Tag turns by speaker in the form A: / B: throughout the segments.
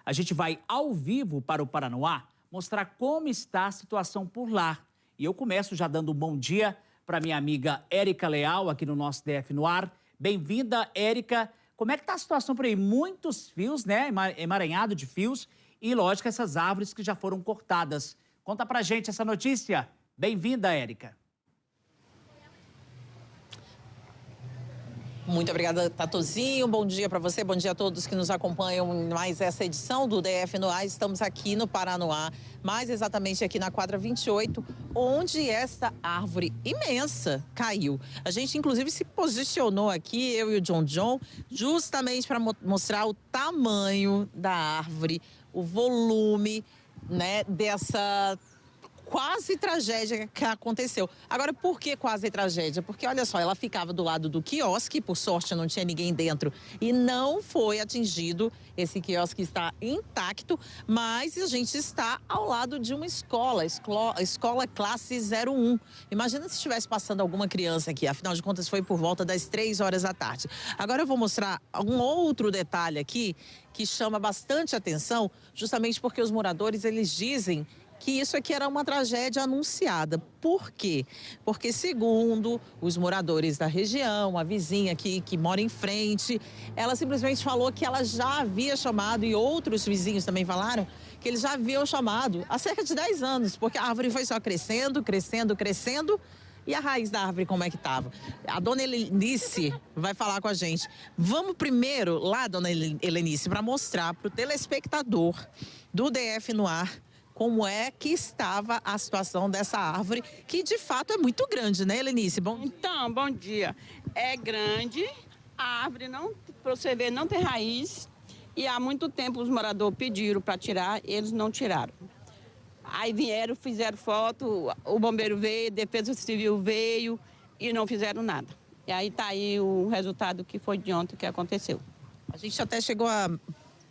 A: A gente vai ao vivo para o Paranoá mostrar como está a situação por lá. E eu começo já dando um bom dia para minha amiga Érica Leal, aqui no nosso DF no ar. Bem-vinda, Érica. Como é que está a situação por aí? Muitos fios, né? Emaranhado de fios e, lógico, essas árvores que já foram cortadas. Conta pra gente essa notícia. Bem-vinda, Érica.
B: Muito obrigada, Tatozinho. Bom dia para você, bom dia a todos que nos acompanham em mais essa edição do DF no Ar. Estamos aqui no Paranoá, mais exatamente aqui na quadra 28, onde essa árvore imensa caiu. A gente, inclusive, se posicionou aqui, eu e o John, justamente para mostrar o tamanho da árvore, o volume, né, dessa quase tragédia que aconteceu. Agora, por que quase tragédia? Porque, olha só, ela ficava do lado do quiosque, por sorte não tinha ninguém dentro e não foi atingido. Esse quiosque está intacto, mas a gente está ao lado de uma escola classe 01. Imagina se estivesse passando alguma criança aqui, afinal de contas foi por volta das 3 horas da tarde. Agora eu vou mostrar um outro detalhe aqui que chama bastante atenção, justamente porque os moradores, eles dizem que isso aqui era uma tragédia anunciada. Por quê? Porque, segundo os moradores da região, a vizinha aqui que mora em frente, ela simplesmente falou que ela já havia chamado, e outros vizinhos também falaram, que eles já haviam chamado há cerca de 10 anos, porque a árvore foi só crescendo, crescendo, crescendo. E a raiz da árvore como é que estava? A dona Helenice vai falar com a gente. Vamos primeiro lá, dona Helenice, para mostrar para o telespectador do DF no Ar como é que estava a situação dessa árvore, que de fato é muito grande, né, Helenice?
C: Então, bom dia. É grande, a árvore, não, para você ver, não tem raiz, e há muito tempo os moradores pediram para tirar, eles não tiraram. Aí vieram, fizeram foto, o bombeiro veio, a Defesa Civil veio e não fizeram nada. E aí tá aí o resultado que foi de ontem que aconteceu.
B: A gente até chegou a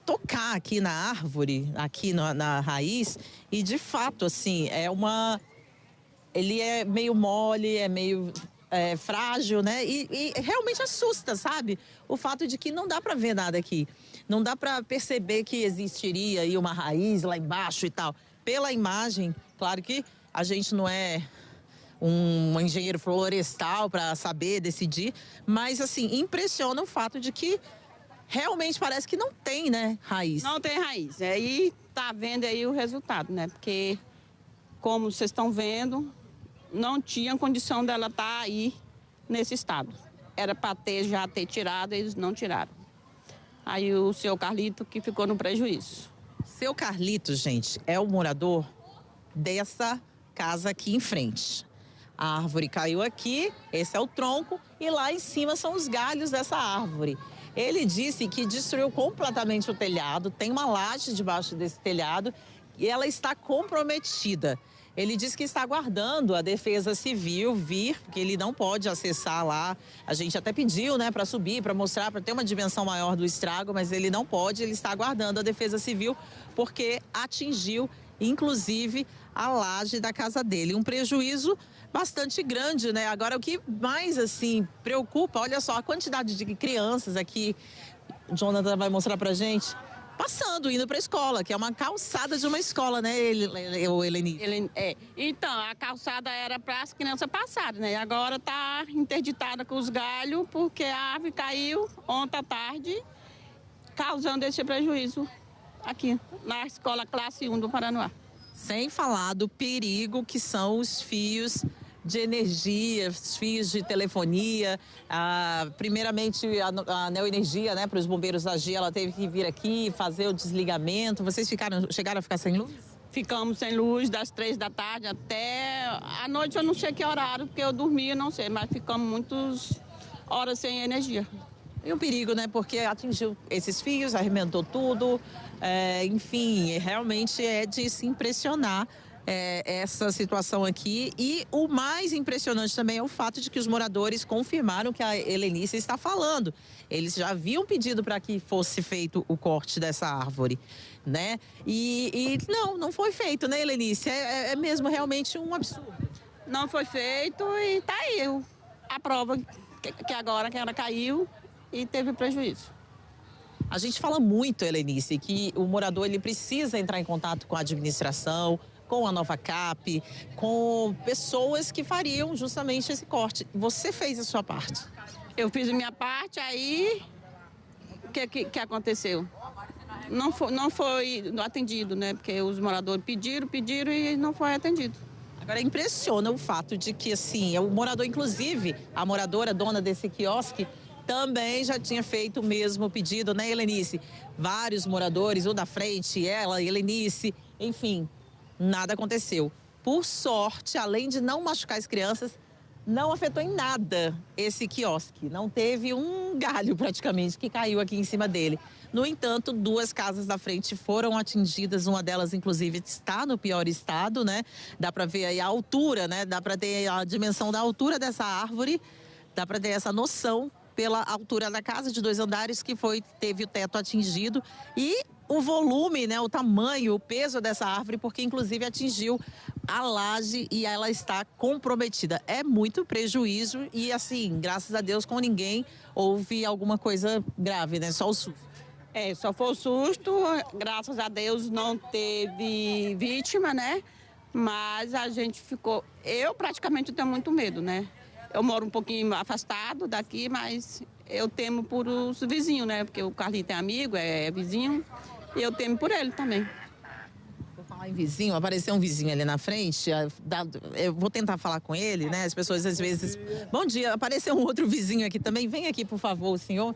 B: tocar aqui na árvore, aqui na raiz, e de fato, assim, ele é meio mole, é meio frágil, né? E realmente assusta, sabe? O fato de que não dá para ver nada aqui. Não dá para perceber que existiria aí uma raiz lá embaixo e tal. Pela imagem, claro que a gente não é um engenheiro florestal para saber, decidir, mas, assim, impressiona o fato de que realmente parece que não tem, né, raiz.
C: Não tem raiz. Aí tá vendo aí o resultado, né? Porque, como vocês estão vendo, não tinha condição dela estar aí nesse estado. Era para já ter tirado, eles não tiraram. Aí o seu Carlito que ficou no prejuízo.
B: Seu Carlito, gente, é o morador dessa casa aqui em frente. A árvore caiu aqui, esse é o tronco, e lá em cima são os galhos dessa árvore. Ele disse que destruiu completamente o telhado, tem uma laje debaixo desse telhado e ela está comprometida. Ele disse que está aguardando a Defesa Civil vir, porque ele não pode acessar lá. A gente até pediu, né, para subir, para mostrar, para ter uma dimensão maior do estrago, mas ele não pode, ele está aguardando a Defesa Civil, porque atingiu, inclusive, a laje da casa dele. Um prejuízo bastante grande, né? Agora, o que mais, assim, preocupa, olha só, a quantidade de crianças aqui, o Jonathan vai mostrar pra gente, passando, indo pra escola, que é uma calçada de uma escola, né, Helenice?
C: Então, a calçada era para as crianças passarem, né? Agora tá interditada com os galhos, porque a árvore caiu ontem à tarde, causando esse prejuízo aqui, na escola classe 1 do Paranoá.
B: Sem falar do perigo que são os fios de energia, os fios de telefonia. Primeiramente, a Neoenergia, né, para os bombeiros agir, ela teve que vir aqui fazer o desligamento. Vocês chegaram a ficar sem luz?
C: Ficamos sem luz das 3 da tarde até a noite, eu não sei que horário, porque eu dormia, não sei, mas ficamos muitas horas sem energia.
B: E o perigo, né, porque atingiu esses fios, arrebentou tudo, enfim, realmente é de se impressionar essa situação aqui. E o mais impressionante também é o fato de que os moradores confirmaram que a Helenice está falando. Eles já haviam pedido para que fosse feito o corte dessa árvore, né? E não foi feito, né, Helenice? É mesmo realmente um absurdo.
C: Não foi feito e tá aí a prova que agora que ela caiu e teve prejuízo.
B: A gente fala muito, Helenice, que o morador ele precisa entrar em contato com a administração, com a Nova Cap, com pessoas que fariam justamente esse corte. Você fez a sua parte?
C: Eu fiz a minha parte, aí o que aconteceu? Não foi atendido, né? Porque os moradores pediram e não foi atendido.
B: Agora, impressiona o fato de que, assim, o morador, inclusive, a moradora, dona desse quiosque, também já tinha feito o mesmo pedido, né, Helenice? Vários moradores, um da frente, ela, Helenice, enfim, nada aconteceu. Por sorte, além de não machucar as crianças, não afetou em nada esse quiosque. Não teve um galho, praticamente, que caiu aqui em cima dele. No entanto, 2 casas da frente foram atingidas. Uma delas, inclusive, está no pior estado, né? Dá para ver aí a altura, né? Dá para ter a dimensão da altura dessa árvore. Dá para ter essa noção pela altura da casa de 2 andares que teve o teto atingido. E o volume, né? O tamanho, o peso dessa árvore, porque inclusive atingiu a laje e ela está comprometida. É muito prejuízo e, assim, graças a Deus, com ninguém houve alguma coisa grave, né? Só o susto.
C: Só foi o susto, graças a Deus não teve vítima, né? Mas a gente ficou... Eu praticamente tenho muito medo, né? Eu moro um pouquinho afastado daqui, mas eu temo por os vizinhos, né? Porque o Carlinho tem amigo, é vizinho, e eu temo por ele também.
B: Vou falar em vizinho, apareceu um vizinho ali na frente, eu vou tentar falar com ele, né? As pessoas às vezes... Bom dia, apareceu um outro vizinho aqui também, vem aqui, por favor, o senhor.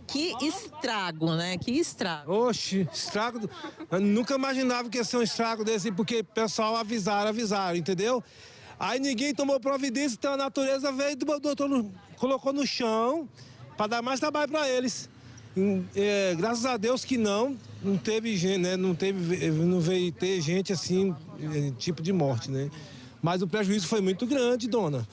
B: Que estrago, né? Que estrago.
D: Oxe, estrago. Eu nunca imaginava que ia ser um estrago desse, porque o pessoal avisaram, entendeu? Aí ninguém tomou providência, então a natureza veio e colocou no chão para dar mais trabalho para eles. Graças a Deus que não teve gente, né? Não veio ter gente assim, tipo de morte, né? Mas o prejuízo foi muito grande, dona.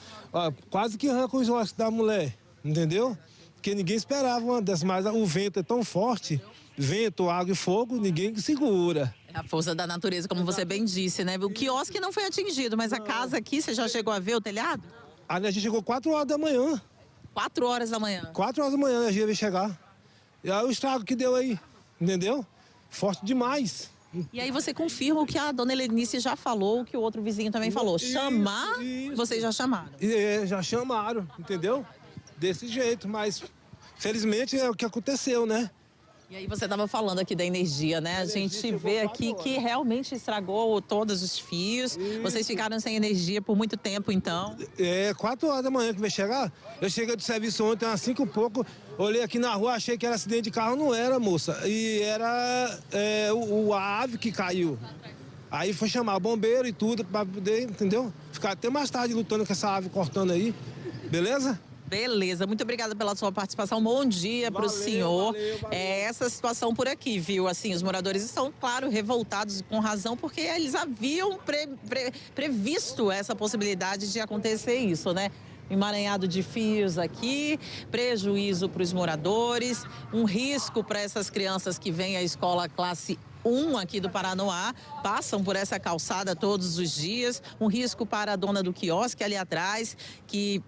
D: Quase que arrancou os ossos da mulher, entendeu? Porque ninguém esperava uma dessas, mas o vento é tão forte, vento, água e fogo, ninguém segura.
B: É a força da natureza, como você bem disse, né? O quiosque não foi atingido, mas a casa aqui, você já chegou a ver o telhado?
D: A energia chegou 4 horas da manhã.
B: 4 horas da manhã?
D: 4 horas da manhã a energia veio chegar. E aí o estrago que deu aí, entendeu? Forte demais.
B: E aí você confirma o que a dona Helenice já falou, o que o outro vizinho também falou. Chamar, isso. Vocês já chamaram?
D: Já chamaram, entendeu? Desse jeito, mas felizmente é o que aconteceu, né?
B: E aí você estava falando aqui da energia, né? A gente vê aqui que realmente estragou todos os fios. Vocês ficaram sem energia por muito tempo, então?
D: 4 horas da manhã que vai chegar. Eu cheguei do serviço ontem, às 5 e pouco. Olhei aqui na rua, achei que era acidente de carro. Não era, moça. E era a ave que caiu. Aí foi chamar o bombeiro e tudo, para poder, entendeu? Ficar até mais tarde lutando com essa ave cortando aí. Beleza?
B: Beleza, muito obrigada pela sua participação. Bom dia para o senhor.
D: Valeu.
B: Essa situação por aqui, viu? Assim, os moradores estão, claro, revoltados com razão, porque eles haviam previsto essa possibilidade de acontecer isso, né? Emaranhado de fios aqui, prejuízo para os moradores, um risco para essas crianças que vêm à escola classe 1 aqui do Paranoá, passam por essa calçada todos os dias, um risco para a dona do quiosque ali atrás, que...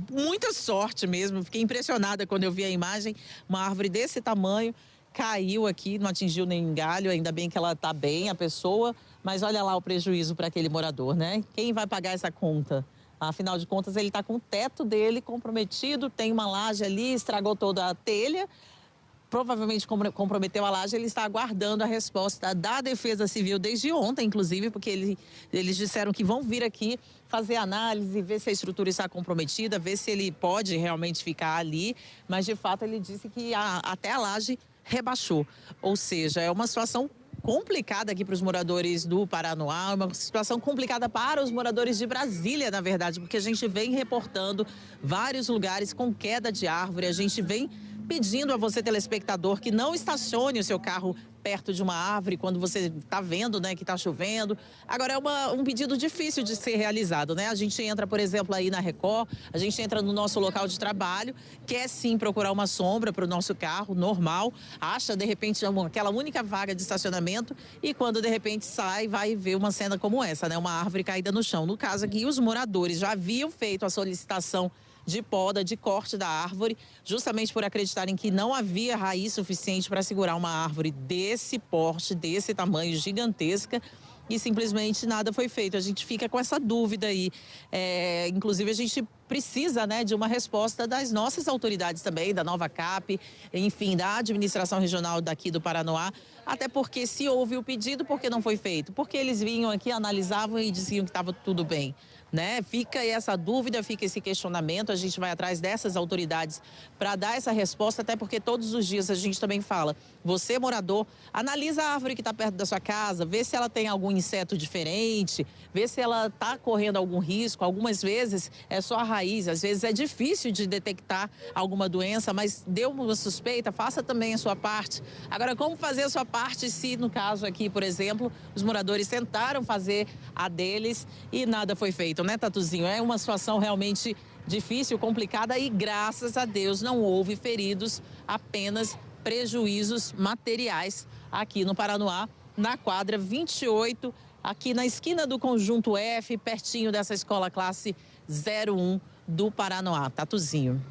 B: muita sorte mesmo, fiquei impressionada quando eu vi a imagem, uma árvore desse tamanho caiu aqui, não atingiu nenhum galho, ainda bem que ela está bem, a pessoa, mas olha lá o prejuízo para aquele morador, né? Quem vai pagar essa conta? Afinal de contas, ele está com o teto dele comprometido, tem uma laje ali, estragou toda a telha, provavelmente comprometeu a laje, ele está aguardando a resposta da Defesa Civil desde ontem, inclusive, porque eles disseram que vão vir aqui fazer análise, ver se a estrutura está comprometida, ver se ele pode realmente ficar ali, mas de fato ele disse que até a laje rebaixou, ou seja, é uma situação complicada aqui para os moradores do Paranoá, uma situação complicada para os moradores de Brasília, na verdade, porque a gente vem reportando vários lugares com queda de árvore, a gente vem pedindo a você, telespectador, que não estacione o seu carro perto de uma árvore quando você está vendo, né, que está chovendo. Agora, é um pedido difícil de ser realizado, né? A gente entra, por exemplo, aí na Record, a gente entra no nosso local de trabalho, quer sim procurar uma sombra para o nosso carro, normal, acha, de repente, aquela única vaga de estacionamento e quando, de repente, sai, vai ver uma cena como essa, né? Uma árvore caída no chão. No caso aqui, os moradores já haviam feito a solicitação de poda, de corte da árvore, justamente por acreditarem que não havia raiz suficiente para segurar uma árvore desse porte, desse tamanho, gigantesca. E simplesmente nada foi feito. A gente fica com essa dúvida aí. Inclusive, a gente precisa, né, de uma resposta das nossas autoridades também, da Nova Cap, enfim, da administração regional daqui do Paranoá. Até porque se houve o pedido, por que não foi feito? Porque eles vinham aqui, analisavam e diziam que estava tudo bem. Né? Fica aí essa dúvida, fica esse questionamento, a gente vai atrás dessas autoridades para dar essa resposta, até porque todos os dias a gente também fala, você morador, analisa a árvore que está perto da sua casa, vê se ela tem algum inseto diferente, vê se ela está correndo algum risco. Algumas vezes é só a raiz, às vezes é difícil de detectar alguma doença, mas deu uma suspeita, faça também a sua parte. Agora, como fazer a sua parte se, no caso aqui, por exemplo, os moradores tentaram fazer a deles e nada foi feito? Né, Tatuzinho? É uma situação realmente difícil, complicada e graças a Deus não houve feridos, apenas prejuízos materiais aqui no Paranoá, na quadra 28, aqui na esquina do Conjunto F, pertinho dessa escola classe 01 do Paranoá. Tatuzinho.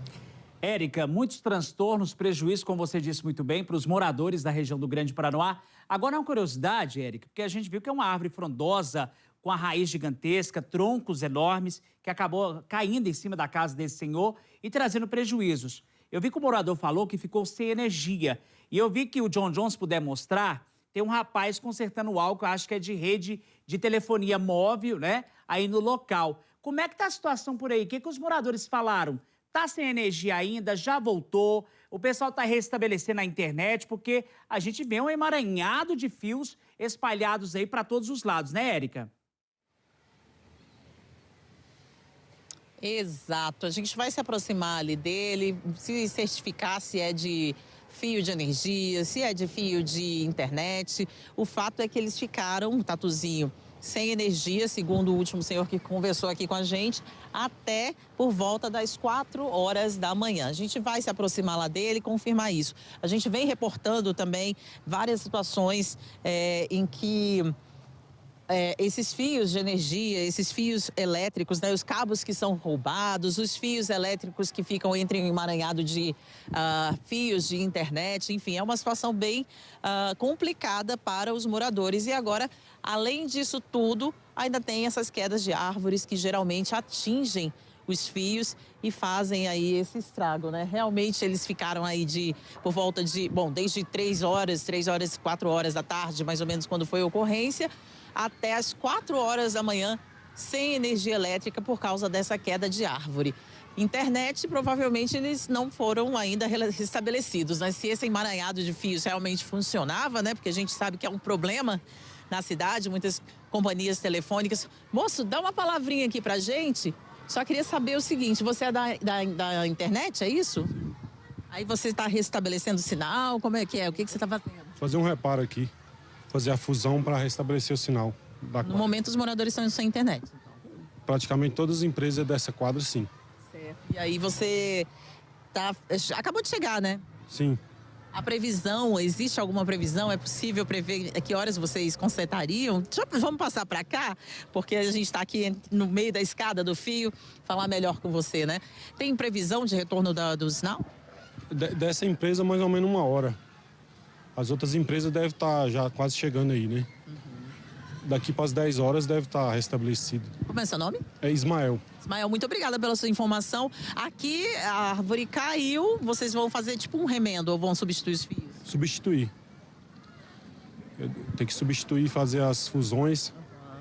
A: Érica, muitos transtornos, prejuízos, como você disse muito bem, para os moradores da região do Grande Paranoá. Agora, uma curiosidade, Érica, porque a gente viu que é uma árvore frondosa, com a raiz gigantesca, troncos enormes, que acabou caindo em cima da casa desse senhor e trazendo prejuízos. Eu vi que o morador falou que ficou sem energia. E eu vi que o John John, se puder mostrar, tem um rapaz consertando algo que eu acho que é de rede de telefonia móvel, né? Aí no local. Como é que tá a situação por aí? O que os moradores falaram? Tá sem energia ainda? Já voltou? O pessoal tá restabelecendo a internet? Porque a gente vê um emaranhado de fios espalhados aí para todos os lados, né, Érica?
B: Exato, a gente vai se aproximar ali dele, se certificar se é de fio de energia, se é de fio de internet. O fato é que eles ficaram, Tatuzinho, sem energia, segundo o último senhor que conversou aqui com a gente, até por volta das 4 horas da manhã. A gente vai se aproximar lá dele e confirmar isso. A gente vem reportando também várias situações em que esses fios de energia, esses fios elétricos, né, os cabos que são roubados, os fios elétricos que ficam entre um emaranhado de fios de internet, enfim, é uma situação bem complicada para os moradores. E agora, além disso tudo, ainda tem essas quedas de árvores que geralmente atingem os fios e fazem aí esse estrago, né? Realmente eles ficaram aí por volta de, desde 4 horas da tarde, mais ou menos, quando foi a ocorrência, até as 4 horas da manhã, sem energia elétrica por causa dessa queda de árvore. Internet, provavelmente eles não foram ainda restabelecidos, né? Se esse emaranhado de fios realmente funcionava, né? Porque a gente sabe que é um problema na cidade, muitas companhias telefônicas. Moço, dá uma palavrinha aqui pra gente. Só queria saber o seguinte, você é da internet, é isso? Aí você está restabelecendo o sinal, como é que é? O que você está fazendo?
E: Fazer um reparo aqui, fazer a fusão para restabelecer o sinal da quadra.
B: No momento os moradores estão sem internet? Então.
E: Praticamente todas as empresas dessa quadra, sim.
B: Certo. E aí você acabou de chegar, né?
E: Sim.
B: A previsão, existe alguma previsão? É possível prever a que horas vocês consertariam? Vamos passar para cá, porque a gente está aqui no meio da escada do fio, falar melhor com você, né? Tem previsão de retorno do sinal?
E: Dessa empresa, mais ou menos 1 hora. As outras empresas devem estar já quase chegando aí, né? Daqui para as 10 horas deve estar restabelecido.
B: Como é seu nome?
E: É Ismael.
B: Ismael, muito obrigada pela sua informação. Aqui a árvore caiu, vocês vão fazer tipo um remendo ou vão substituir os fios?
E: Substituir. Tem que substituir e fazer as fusões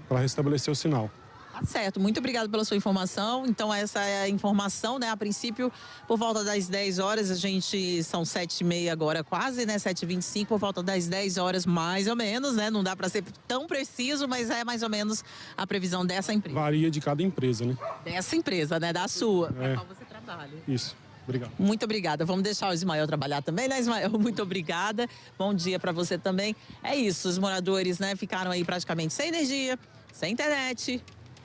E: para restabelecer o sinal.
B: Tá certo, muito obrigado pela sua informação. Então essa é a informação, né? A princípio, por volta das 10 horas, são 7h30 agora quase, né? 7h25, por volta das 10 horas mais ou menos, né? Não dá para ser tão preciso, mas é mais ou menos a previsão dessa empresa.
E: Varia de cada empresa, né?
B: Dessa empresa, né? Da sua, para qual você trabalha.
E: Isso. Obrigado.
B: Muito obrigada. Vamos deixar o Ismael trabalhar também, né, Ismael? Muito obrigada. Bom dia para você também. É isso, os moradores, né, ficaram aí praticamente sem energia, sem internet.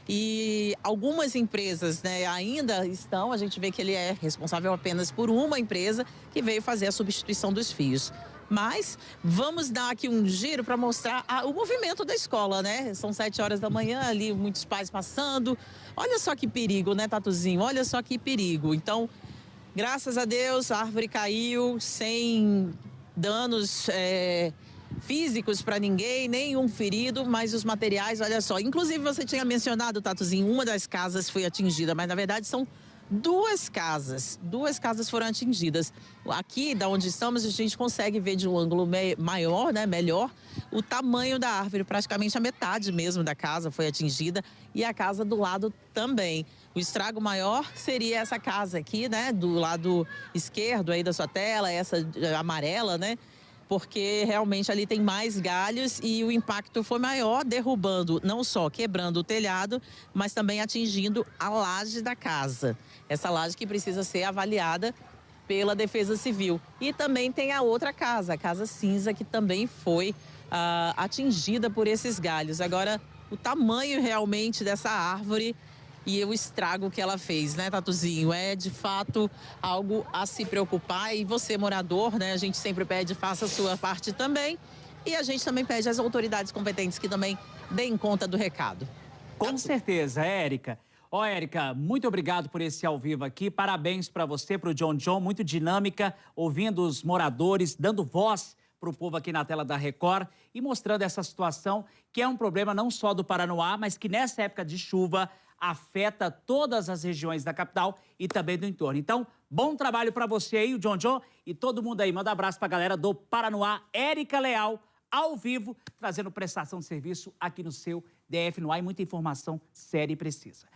B: E algumas empresas, né, ainda estão, a gente vê que ele é responsável apenas por uma empresa que veio fazer a substituição dos fios. Mas vamos dar aqui um giro para mostrar o movimento da escola, né? São 7 horas da manhã, ali muitos pais passando. Olha só que perigo, né, Tatuzinho? Olha só que perigo. Então, graças a Deus, a árvore caiu sem danos físicos para ninguém, nenhum ferido, mas os materiais, olha só. Inclusive, você tinha mencionado, Tatuzinho, uma das casas foi atingida, mas na verdade são duas casas foram atingidas. Aqui, da onde estamos, a gente consegue ver de um ângulo maior, né, melhor, o tamanho da árvore. Praticamente a metade mesmo da casa foi atingida e a casa do lado também. O estrago maior seria essa casa aqui, né, do lado esquerdo aí da sua tela, essa amarela, né? Porque realmente ali tem mais galhos e o impacto foi maior, derrubando, não só quebrando o telhado, mas também atingindo a laje da casa. Essa laje que precisa ser avaliada pela Defesa Civil. E também tem a outra casa, a Casa Cinza, que também foi atingida por esses galhos. Agora, o tamanho realmente dessa árvore e o estrago que ela fez, né, Tatuzinho? É, de fato, algo a se preocupar. E você, morador, né, a gente sempre pede, faça a sua parte também. E a gente também pede às autoridades competentes que também deem conta do recado.
A: Com certeza, Érica. Ó, Érica, muito obrigado por esse ao vivo aqui. Parabéns para você, para o John, muito dinâmica, ouvindo os moradores, dando voz para o povo aqui na tela da Record e mostrando essa situação que é um problema não só do Paranoá, mas que nessa época de chuva afeta todas as regiões da capital e também do entorno. Então, bom trabalho para você aí, o John, e todo mundo aí. Manda um abraço para a galera do Paranoá. Érica Leal, ao vivo, trazendo prestação de serviço aqui no seu DF no ar e muita informação séria e precisa.